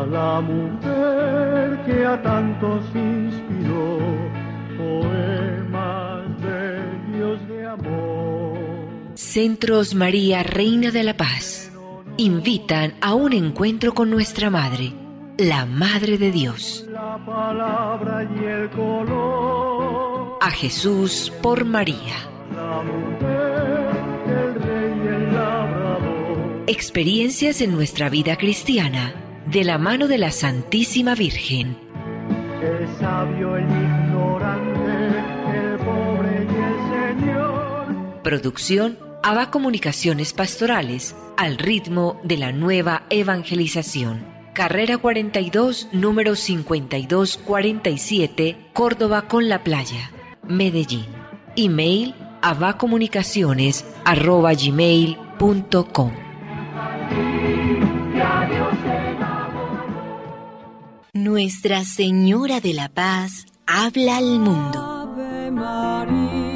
la mujer que a tantos inspiró, poemas bellos de amor. Centros María, Reina de la Paz, invitan a un encuentro con nuestra Madre, la Madre de Dios. La palabra y el color. A Jesús por María. La mujer, el rey y el labrador. Experiencias en nuestra vida cristiana, de la mano de la Santísima Virgen. El sabio, el ignorante, el pobre y el Señor. Producción ABA Comunicaciones Pastorales, al ritmo de la nueva evangelización. Carrera 42, número 5247, Córdoba con la Playa, Medellín. Email abacomunicaciones@gmail.com. Nuestra Señora de la Paz habla al mundo. Ave María.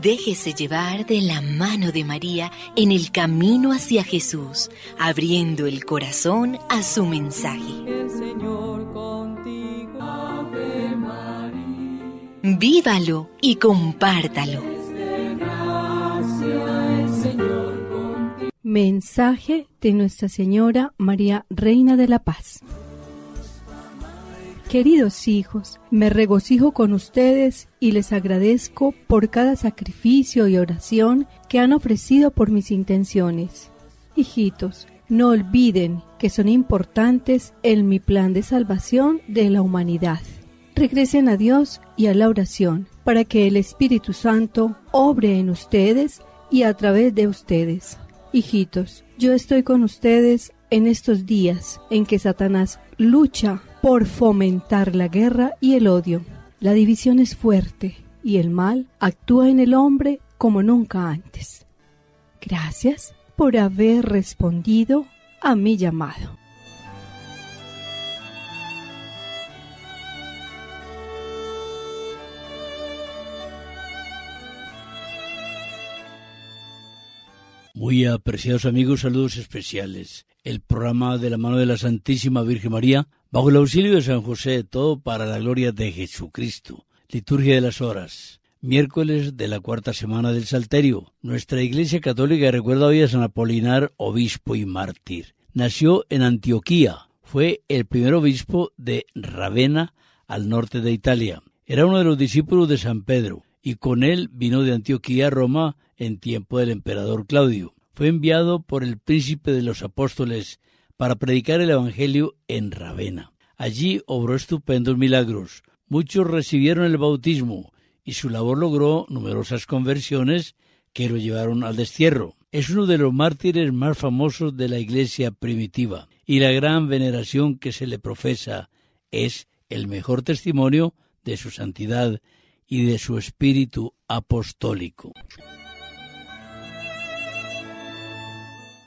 Déjese llevar de la mano de María en el camino hacia Jesús, abriendo el corazón a su mensaje. El Señor contigo. Ave María. Vívalo y compártalo. Mensaje de Nuestra Señora María, Reina de la Paz. Queridos hijos, me regocijo con ustedes y les agradezco por cada sacrificio y oración que han ofrecido por mis intenciones. Hijitos, no olviden que son importantes en mi plan de salvación de la humanidad. Regresen a Dios y a la oración para que el Espíritu Santo obre en ustedes y a través de ustedes. Hijitos, yo estoy con ustedes en estos días en que Satanás lucha por fomentar la guerra y el odio. La división es fuerte y el mal actúa en el hombre como nunca antes. Gracias por haber respondido a mi llamado. Muy apreciados amigos, saludos especiales. El programa de la mano de la Santísima Virgen María, bajo el auxilio de San José, todo para la gloria de Jesucristo. Liturgia de las horas. Miércoles de la cuarta semana del Salterio. Nuestra Iglesia Católica recuerda hoy a San Apolinar, obispo y mártir. Nació en Antioquía. Fue el primer obispo de Ravenna, al norte de Italia. Era uno de los discípulos de San Pedro, y con él vino de Antioquía a Roma en tiempo del emperador Claudio. Fue enviado por el príncipe de los apóstoles para predicar el evangelio en Ravenna. Allí obró estupendos milagros. Muchos recibieron el bautismo y su labor logró numerosas conversiones que lo llevaron al destierro. Es uno de los mártires más famosos de la iglesia primitiva y la gran veneración que se le profesa es el mejor testimonio de su santidad y de su espíritu apostólico.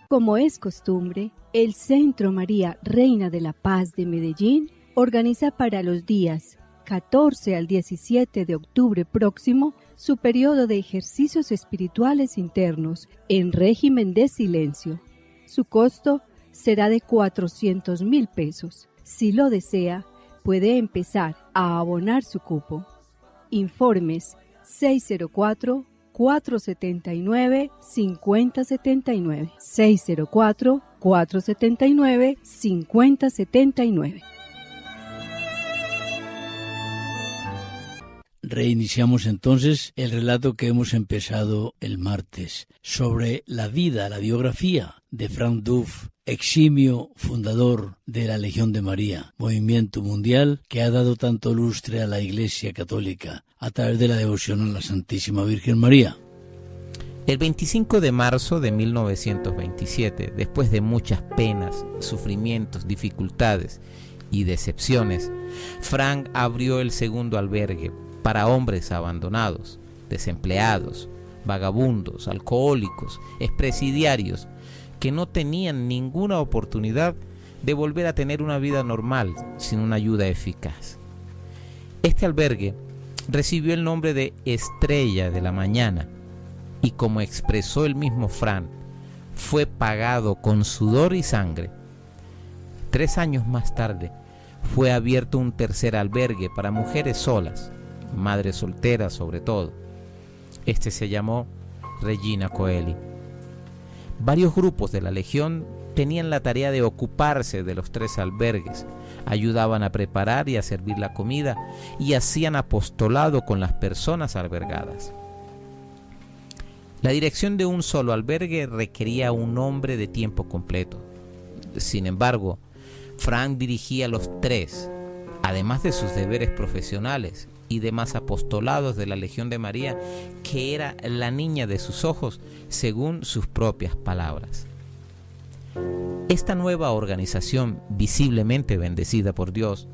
Como es costumbre, el Centro María, Reina de la Paz de Medellín organiza para los días 14 al 17 de octubre próximo su periodo de ejercicios espirituales internos en régimen de silencio. Su costo será de 400,000 pesos. Si lo desea, puede empezar a abonar su cupo. Informes 604-479-5079. 604-479-5079. Reiniciamos entonces el relato que hemos empezado el martes sobre la vida, la biografía de Frank Duff, eximio fundador de la Legión de María, movimiento mundial que ha dado tanto lustre a la Iglesia Católica a través de la devoción a la Santísima Virgen María. El 25 de marzo de 1927, después de muchas penas, sufrimientos, dificultades y decepciones, Frank abrió el segundo albergue para hombres abandonados, desempleados, vagabundos, alcohólicos, expresidiarios, que no tenían ninguna oportunidad de volver a tener una vida normal sin una ayuda eficaz. Este albergue recibió el nombre de Estrella de la Mañana y, como expresó el mismo Frank, fue pagado con sudor y sangre. 3 años más tarde, fue abierto un tercer albergue para mujeres solas, madres solteras sobre todo. Este se llamó Regina Coeli. Varios grupos de la Legión tenían la tarea de ocuparse de los 3 albergues, ayudaban a preparar y a servir la comida y hacían apostolado con las personas albergadas. La dirección de un solo albergue requería un hombre de tiempo completo. Sin embargo, Frank dirigía los 3, además de sus deberes profesionales y demás apostolados de la Legión de María, que era la niña de sus ojos, según sus propias palabras. Esta nueva organización, visiblemente bendecida por Dios,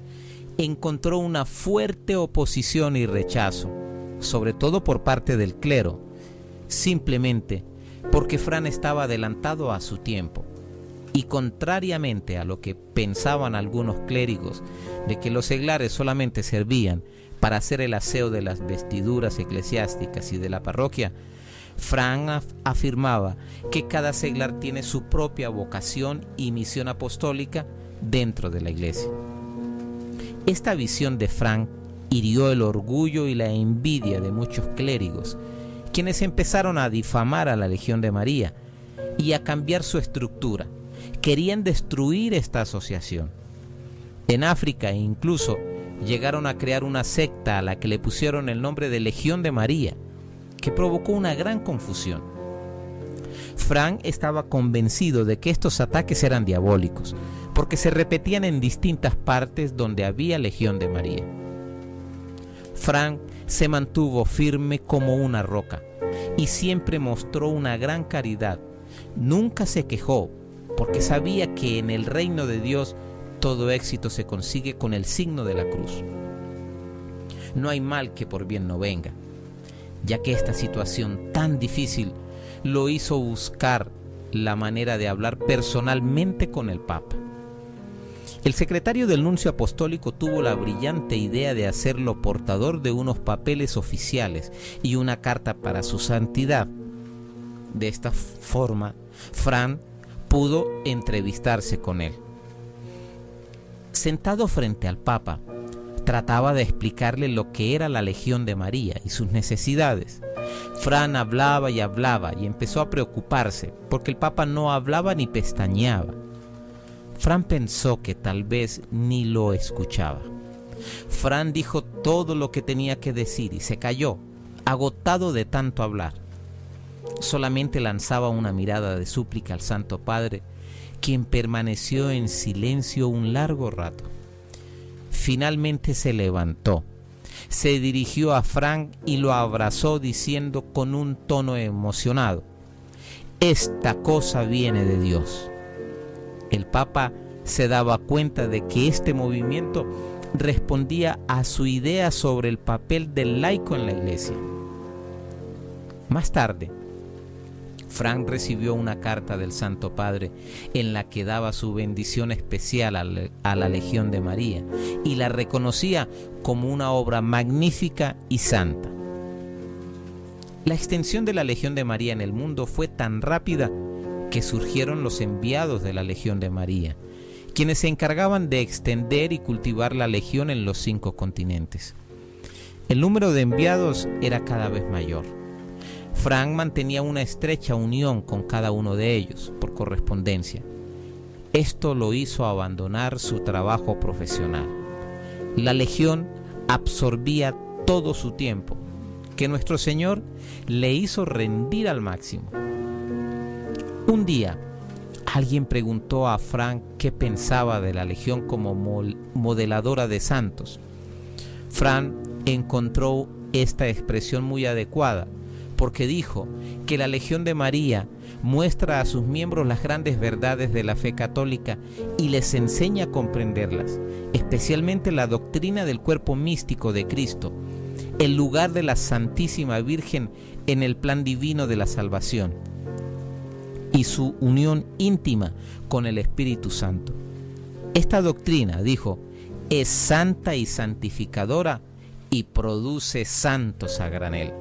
encontró una fuerte oposición y rechazo, sobre todo por parte del clero, simplemente porque Fran estaba adelantado a su tiempo, y contrariamente a lo que pensaban algunos clérigos de que los seglares solamente servían para hacer el aseo de las vestiduras eclesiásticas y de la parroquia, Fran afirmaba que cada seglar tiene su propia vocación y misión apostólica dentro de la iglesia. Esta visión de Fran hirió el orgullo y la envidia de muchos clérigos, quienes empezaron a difamar a la Legión de María y a cambiar su estructura. Querían destruir esta asociación. En África incluso llegaron a crear una secta a la que le pusieron el nombre de Legión de María, que provocó una gran confusión. Frank estaba convencido de que estos ataques eran diabólicos, porque se repetían en distintas partes donde había Legión de María. Frank se mantuvo firme como una roca y siempre mostró una gran caridad. Nunca se quejó, porque sabía que en el reino de Dios todo éxito se consigue con el signo de la cruz. No hay mal que por bien no venga, ya que esta situación tan difícil lo hizo buscar la manera de hablar personalmente con el Papa. El secretario del nuncio apostólico tuvo la brillante idea de hacerlo portador de unos papeles oficiales y una carta para su santidad. De esta forma, Fran pudo entrevistarse con él. Sentado frente al Papa, trataba de explicarle lo que era la Legión de María y sus necesidades. Fran hablaba y empezó a preocuparse porque el Papa no hablaba ni pestañeaba. Fran pensó que tal vez ni lo escuchaba. Fran dijo todo lo que tenía que decir y se calló, agotado de tanto hablar. Solamente lanzaba una mirada de súplica al Santo Padre, quien permaneció en silencio un largo rato. Finalmente se levantó, se dirigió a Frank y lo abrazó diciendo con un tono emocionado: «Esta cosa viene de Dios». El Papa se daba cuenta de que este movimiento respondía a su idea sobre el papel del laico en la iglesia. Más tarde, Frank recibió una carta del Santo Padre en la que daba su bendición especial a la Legión de María y la reconocía como una obra magnífica y santa. La extensión de la Legión de María en el mundo fue tan rápida que surgieron los enviados de la Legión de María, quienes se encargaban de extender y cultivar la Legión en los 5 continentes. El número de enviados era cada vez mayor. Frank mantenía una estrecha unión con cada uno de ellos por correspondencia. Esto lo hizo abandonar su trabajo profesional. La Legión absorbía todo su tiempo, que nuestro Señor le hizo rendir al máximo. Un día, alguien preguntó a Frank qué pensaba de la Legión como modeladora de santos. Frank encontró esta expresión muy adecuada, porque dijo que la Legión de María muestra a sus miembros las grandes verdades de la fe católica y les enseña a comprenderlas, especialmente la doctrina del cuerpo místico de Cristo, el lugar de la Santísima Virgen en el plan divino de la salvación y su unión íntima con el Espíritu Santo. Esta doctrina, dijo, es santa y santificadora y produce santos a granel.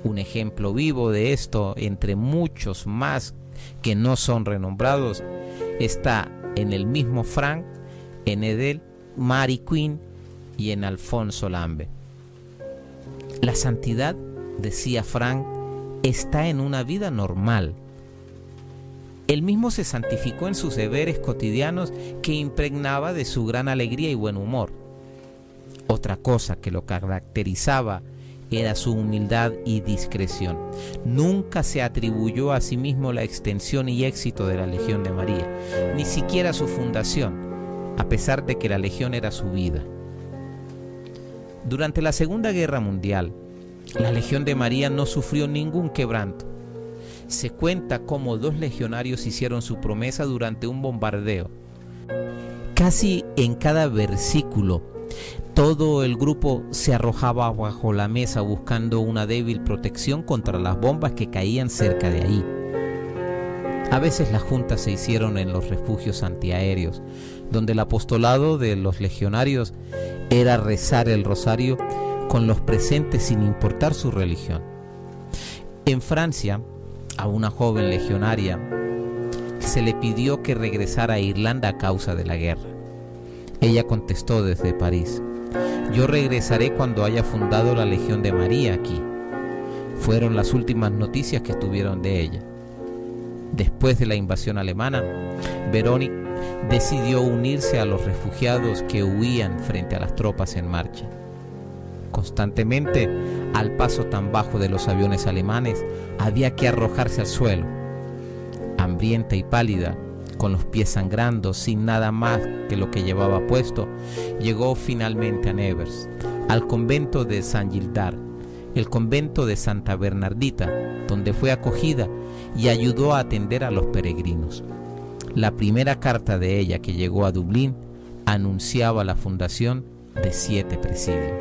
Un ejemplo vivo de esto, entre muchos más que no son renombrados, está en el mismo Frank, en Edel, Mary Queen y en Alfonso Lambe. La santidad, decía Frank, está en una vida normal. Él mismo se santificó en sus deberes cotidianos que impregnaba de su gran alegría y buen humor. Otra cosa que lo caracterizaba era su humildad y discreción. Nunca se atribuyó a sí mismo la extensión y éxito de la Legión de María, ni siquiera su fundación, a pesar de que la Legión era su vida. Durante la Segunda Guerra Mundial, la Legión de María no sufrió ningún quebranto. Se cuenta cómo 2 legionarios hicieron su promesa durante un bombardeo. Casi en cada versículo, todo el grupo se arrojaba bajo la mesa buscando una débil protección contra las bombas que caían cerca de ahí. A veces las juntas se hicieron en los refugios antiaéreos, donde el apostolado de los legionarios era rezar el rosario con los presentes sin importar su religión. En Francia, a una joven legionaria se le pidió que regresara a Irlanda a causa de la guerra. Ella contestó desde París: yo regresaré cuando haya fundado la Legión de María aquí. Fueron las últimas noticias que tuvieron de ella. Después de la invasión alemana, Véronique decidió unirse a los refugiados que huían frente a las tropas en marcha. Constantemente, al paso tan bajo de los aviones alemanes, había que arrojarse al suelo. Hambrienta y pálida, con los pies sangrando, sin nada más que lo que llevaba puesto, llegó finalmente a Nevers, al convento de Saint Gildard, el convento de Santa Bernardita, donde fue acogida y ayudó a atender a los peregrinos. La primera carta de ella que llegó a Dublín anunciaba la fundación de 7 presidios.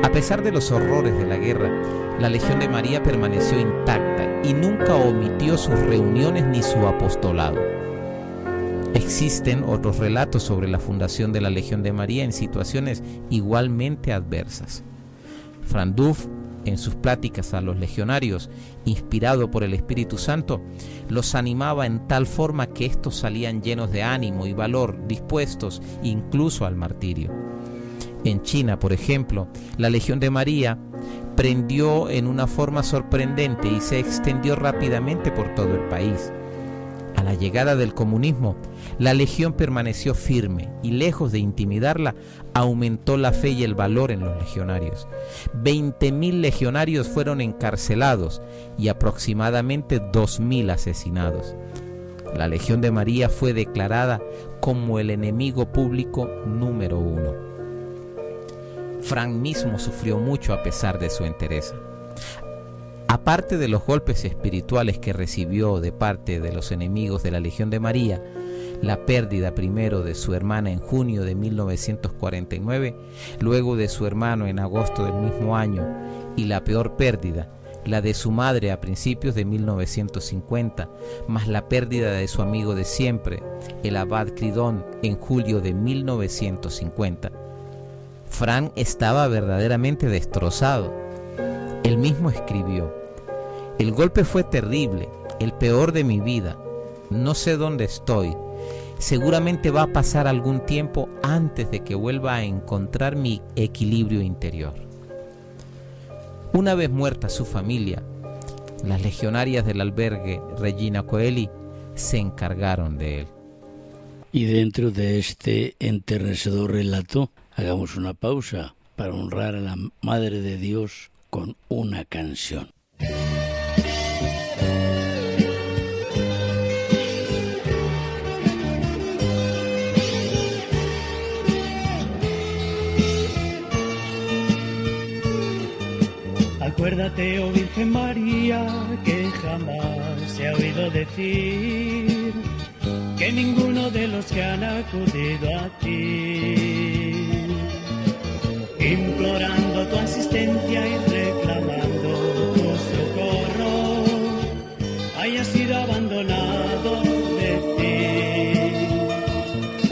A pesar de los horrores de la guerra, la Legión de María permaneció intacta y nunca omitió sus reuniones ni su apostolado. Existen otros relatos sobre la fundación de la Legión de María en situaciones igualmente adversas. Frank Duff, en sus pláticas a los legionarios, inspirado por el Espíritu Santo, los animaba en tal forma que estos salían llenos de ánimo y valor, dispuestos incluso al martirio. En China, por ejemplo, la Legión de María prendió en una forma sorprendente y se extendió rápidamente por todo el país. A la llegada del comunismo, la Legión permaneció firme y, lejos de intimidarla, aumentó la fe y el valor en los legionarios. 20.000 legionarios fueron encarcelados y aproximadamente 2.000 asesinados. La Legión de María fue declarada como el enemigo público número 1. Frank mismo sufrió mucho a pesar de su entereza. Aparte de los golpes espirituales que recibió de parte de los enemigos de la Legión de María, la pérdida primero de su hermana en junio de 1949, luego de su hermano en agosto del mismo año, y la peor pérdida, la de su madre a principios de 1950, más la pérdida de su amigo de siempre, el abad Cridón, en julio de 1950. Frank estaba verdaderamente destrozado. Él mismo escribió: el golpe fue terrible, el peor de mi vida. No sé dónde estoy. Seguramente va a pasar algún tiempo antes de que vuelva a encontrar mi equilibrio interior. Una vez muerta su familia, las legionarias del albergue Regina Coeli se encargaron de él. Y dentro de este enternecedor relato, hagamos una pausa para honrar a la Madre de Dios con una canción. Acuérdate, oh Virgen María, que jamás se ha oído decir que ninguno de los que han acudido a ti, implorando tu asistencia y reclamando tu socorro, haya sido abandonado de ti.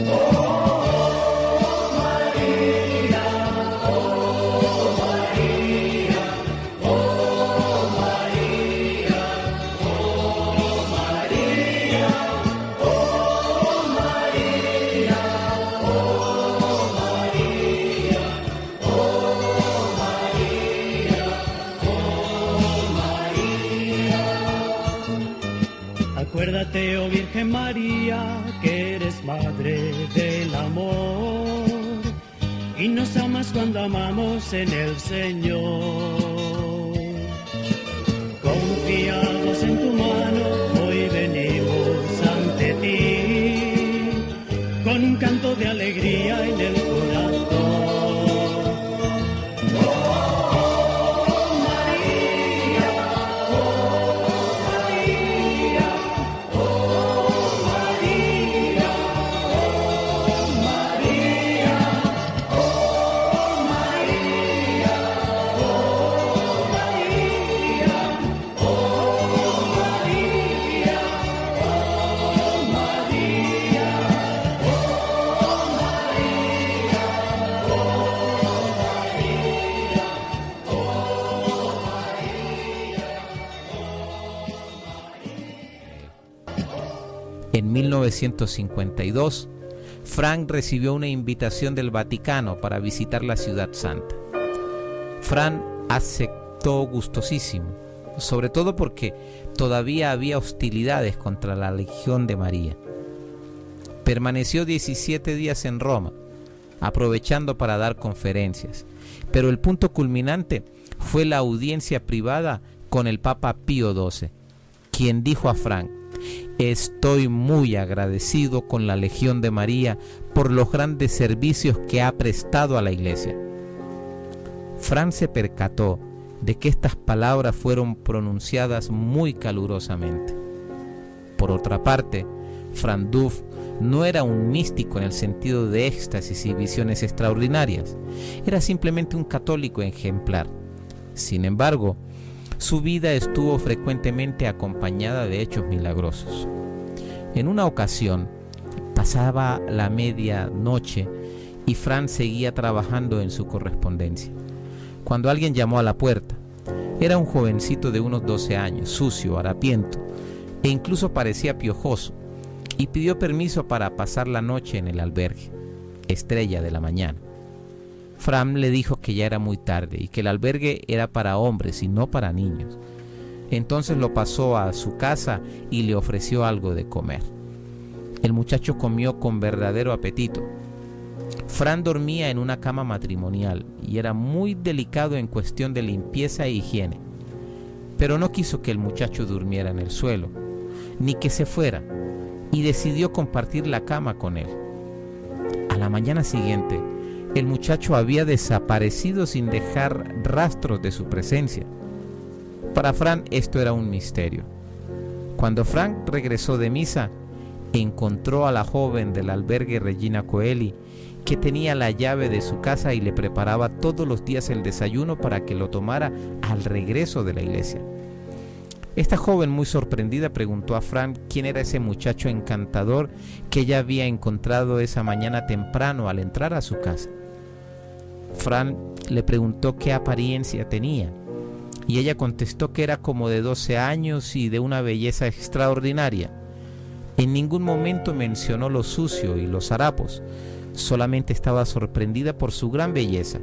Oh María, oh María, oh María, oh María, oh Madre del amor, y nos amas cuando amamos en el Señor. Confiados en tu mano, hoy venimos ante ti, con un canto de alegría en el corazón. En 1952, Frank recibió una invitación del Vaticano para visitar la Ciudad Santa. Frank aceptó gustosísimo, sobre todo porque todavía había hostilidades contra la Legión de María. Permaneció 17 días en Roma, aprovechando para dar conferencias, pero el punto culminante fue la audiencia privada con el Papa Pío XII, quien dijo a Frank: estoy muy agradecido con la Legión de María por los grandes servicios que ha prestado a la Iglesia. Frank se percató de que estas palabras fueron pronunciadas muy calurosamente. Por otra parte, Frank Duff no era un místico en el sentido de éxtasis y visiones extraordinarias. Era simplemente un católico ejemplar. Sin embargo, su vida estuvo frecuentemente acompañada de hechos milagrosos. En una ocasión, pasaba la medianoche y Frank seguía trabajando en su correspondencia, cuando alguien llamó a la puerta. Era un jovencito de unos 12 años, sucio, harapiento, e incluso parecía piojoso, y pidió permiso para pasar la noche en el albergue, Estrella de la Mañana. Frank le dijo que ya era muy tarde y que el albergue era para hombres y no para niños. Entonces lo pasó a su casa y le ofreció algo de comer. El muchacho comió con verdadero apetito. Frank dormía en una cama matrimonial y era muy delicado en cuestión de limpieza e higiene, pero no quiso que el muchacho durmiera en el suelo, ni que se fuera, y decidió compartir la cama con él. A la mañana siguiente, el muchacho había desaparecido sin dejar rastros de su presencia. Para Frank esto era un misterio. Cuando Frank regresó de misa, encontró a la joven del albergue Regina Coeli, que tenía la llave de su casa y le preparaba todos los días el desayuno para que lo tomara al regreso de la iglesia. Esta joven, muy sorprendida, preguntó a Frank quién era ese muchacho encantador que ella había encontrado esa mañana temprano al entrar a su casa. Frank le preguntó qué apariencia tenía, y ella contestó que era como de 12 años y de una belleza extraordinaria. En ningún momento mencionó lo sucio y los harapos, solamente estaba sorprendida por su gran belleza.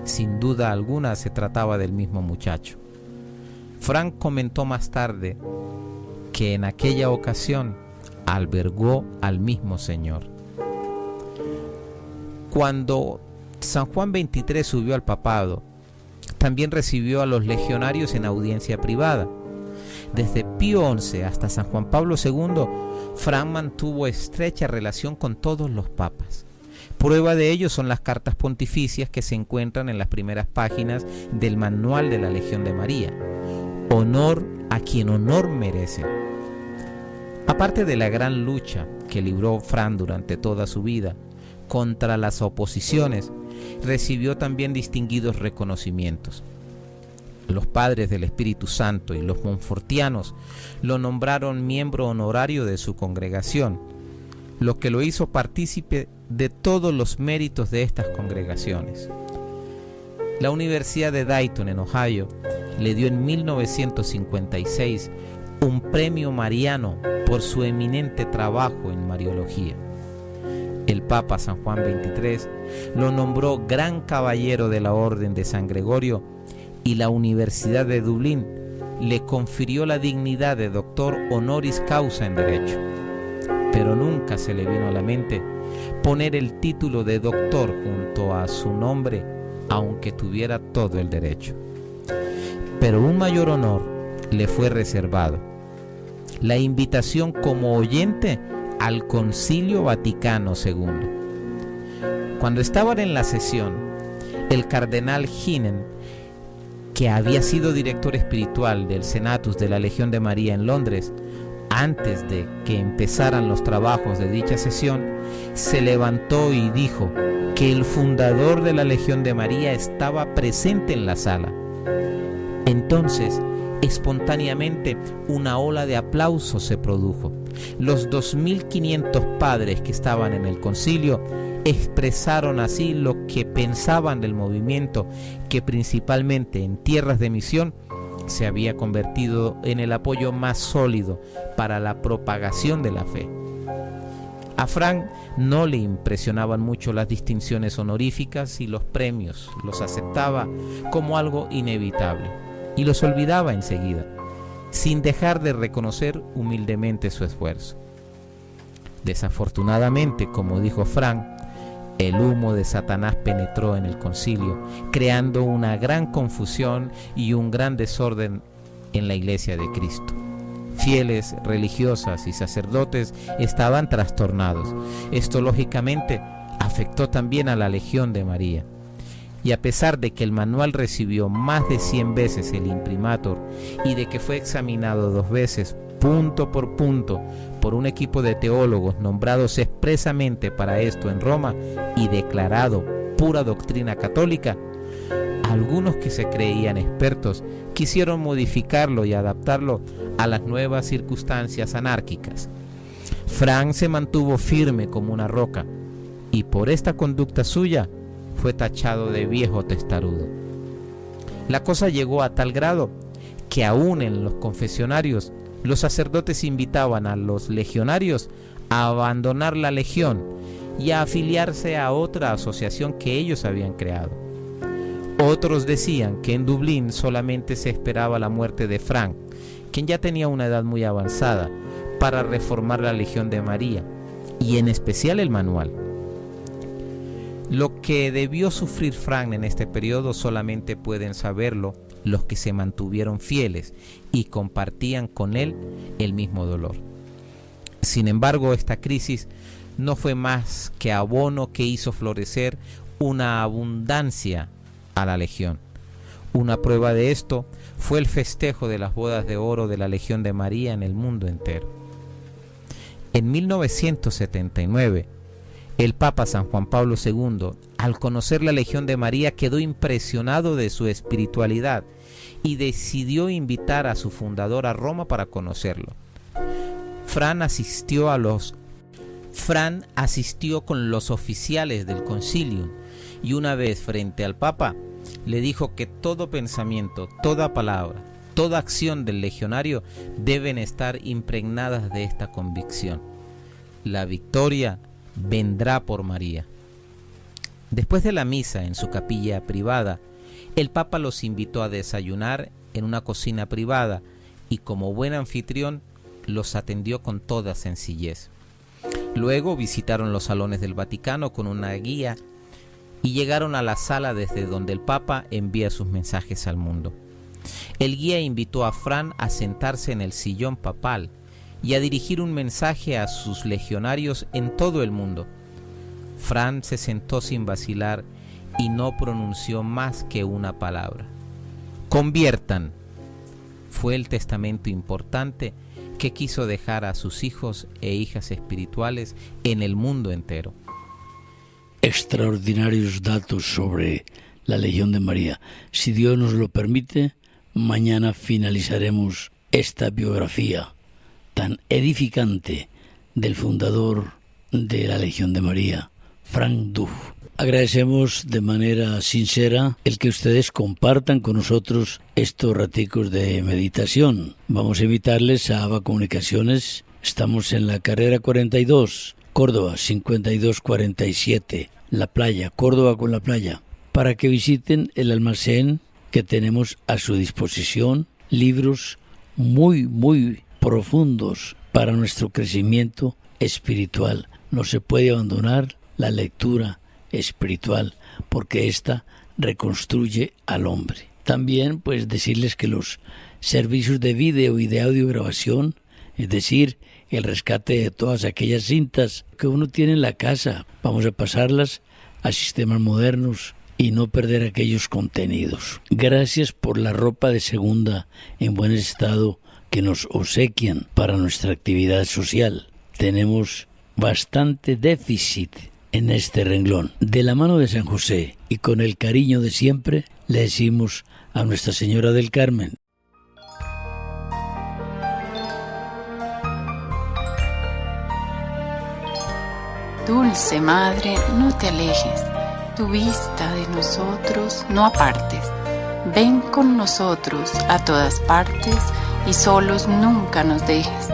Sin duda alguna se trataba del mismo muchacho. Frank comentó más tarde que en aquella ocasión albergó al mismo Señor. Cuando San Juan XXIII subió al papado, también recibió a los legionarios en audiencia privada. Desde Pío XI hasta San Juan Pablo II, Frank mantuvo estrecha relación con todos los papas. Prueba de ello son las cartas pontificias que se encuentran en las primeras páginas del Manual de la Legión de María. Honor a quien honor merece. Aparte de la gran lucha que libró Frank durante toda su vida contra las oposiciones, recibió también distinguidos reconocimientos. Los padres del Espíritu Santo y los monfortianos lo nombraron miembro honorario de su congregación, lo que lo hizo partícipe de todos los méritos de estas congregaciones. La Universidad de Dayton, en Ohio, le dio en 1956 un premio mariano por su eminente trabajo en Mariología. El Papa San Juan XXIII lo nombró Gran Caballero de la Orden de San Gregorio, y la Universidad de Dublín le confirió la dignidad de doctor honoris causa en Derecho. pero nunca se le vino a la mente poner el título de doctor junto a su nombre, aunque tuviera todo el derecho. Pero un mayor honor le fue reservado: la invitación como oyente al Concilio Vaticano II. Cuando estaban en la sesión, el cardenal Ginen, que había sido director espiritual del Senatus de la Legión de María en Londres, antes de que empezaran los trabajos de dicha sesión, se levantó y dijo que el fundador de la Legión de María estaba presente en la sala. Entonces, espontáneamente, una ola de aplausos se produjo. Los 2.500 padres que estaban en el concilio expresaron así lo que pensaban del movimiento, que principalmente en tierras de misión se había convertido en el apoyo más sólido para la propagación de la fe. A Frank no le impresionaban mucho las distinciones honoríficas y los premios, los aceptaba como algo inevitable y los olvidaba enseguida, sin dejar de reconocer humildemente su esfuerzo. Desafortunadamente, como dijo Frank, el humo de Satanás penetró en el concilio, creando una gran confusión y un gran desorden en la Iglesia de Cristo. Fieles, religiosas y sacerdotes estaban trastornados. Esto lógicamente afectó también a la Legión de María. Y a pesar de que el manual recibió más de 100 veces el imprimatur y de que fue examinado 2 veces, punto por punto, por un equipo de teólogos nombrados expresamente para esto en Roma y declarado pura doctrina católica, algunos que se creían expertos quisieron modificarlo y adaptarlo a las nuevas circunstancias anárquicas. Frank se mantuvo firme como una roca y por esta conducta suya fue tachado de viejo testarudo. La cosa llegó a tal grado que aún en los confesionarios los sacerdotes invitaban a los legionarios a abandonar la legión y a afiliarse a otra asociación que ellos habían creado. Otros decían que en Dublín solamente se esperaba la muerte de Frank, quien ya tenía una edad muy avanzada, para reformar la Legión de María, y en especial el manual. Lo que debió sufrir Frank en este periodo solamente pueden saberlo los que se mantuvieron fieles y compartían con él el mismo dolor. Sin embargo, esta crisis no fue más que abono que hizo florecer una abundancia a la Legión. Una prueba de esto fue el festejo de las bodas de oro de la Legión de María en el mundo entero. En 1979, el Papa San Juan Pablo II, al conocer la Legión de María, quedó impresionado de su espiritualidad y decidió invitar a su fundador a Roma para conocerlo. Fran asistió con los oficiales del concilio y una vez frente al Papa le dijo que todo pensamiento, toda palabra, toda acción del legionario deben estar impregnadas de esta convicción: la victoria vendrá por María. Después de la misa en su capilla privada, el Papa los invitó a desayunar en una cocina privada y como buen anfitrión los atendió con toda sencillez. Luego visitaron los salones del Vaticano con una guía y llegaron a la sala desde donde el Papa envía sus mensajes al mundo. El guía invitó a Fran a sentarse en el sillón papal y a dirigir un mensaje a sus legionarios en todo el mundo. Fran se sentó sin vacilar y no pronunció más que una palabra: conviertan. Fue el testamento importante que quiso dejar a sus hijos e hijas espirituales en el mundo entero. Extraordinarios datos sobre la Legión de María. Si Dios nos lo permite, mañana finalizaremos esta biografía tan edificante del fundador de la Legión de María, Frank Duff. Agradecemos de manera sincera el que ustedes compartan con nosotros estos raticos de meditación. Vamos a invitarles a ABA Comunicaciones. Estamos en la carrera 42, Córdoba 5247, La Playa, Córdoba con La Playa, para que visiten el almacén que tenemos a su disposición, libros muy profundos para nuestro crecimiento espiritual. No se puede abandonar la lectura espiritual porque ésta reconstruye al hombre. También pues decirles que los servicios de vídeo y de audio grabación, es decir, el rescate de todas aquellas cintas que uno tiene en la casa, vamos a pasarlas a sistemas modernos y no perder aquellos contenidos. Gracias por la ropa de segunda en buen estado que nos obsequian para nuestra actividad social. Tenemos bastante déficit en este renglón. De la mano de San José y con el cariño de siempre, le decimos a Nuestra Señora del Carmen: Dulce Madre, no te alejes, tu vista de nosotros no apartes. Ven con nosotros a todas partes y solos nunca nos dejes.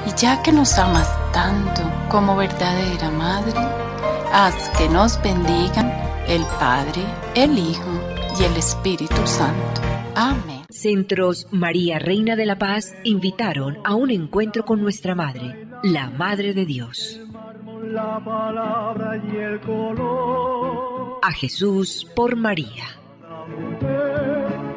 Y ya que nos amas tanto como verdadera Madre, haz que nos bendigan el Padre, el Hijo y el Espíritu Santo. Amén. Centros María Reina de la Paz invitaron a un encuentro con nuestra Madre, la Madre de Dios. La palabra y el color. A Jesús por María.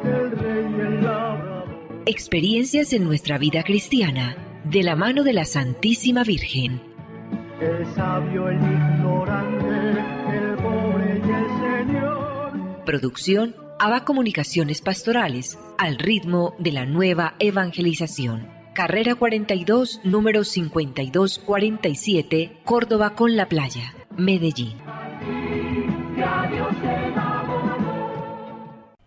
El rey y el labrador. Experiencias en nuestra vida cristiana, de la mano de la Santísima Virgen. El sabio, el ignorante, el pobre y el Señor. Producción ABA Comunicaciones Pastorales, al ritmo de la nueva evangelización. Carrera 42, número 5247, Córdoba con la Playa, Medellín. Y a Dios se da.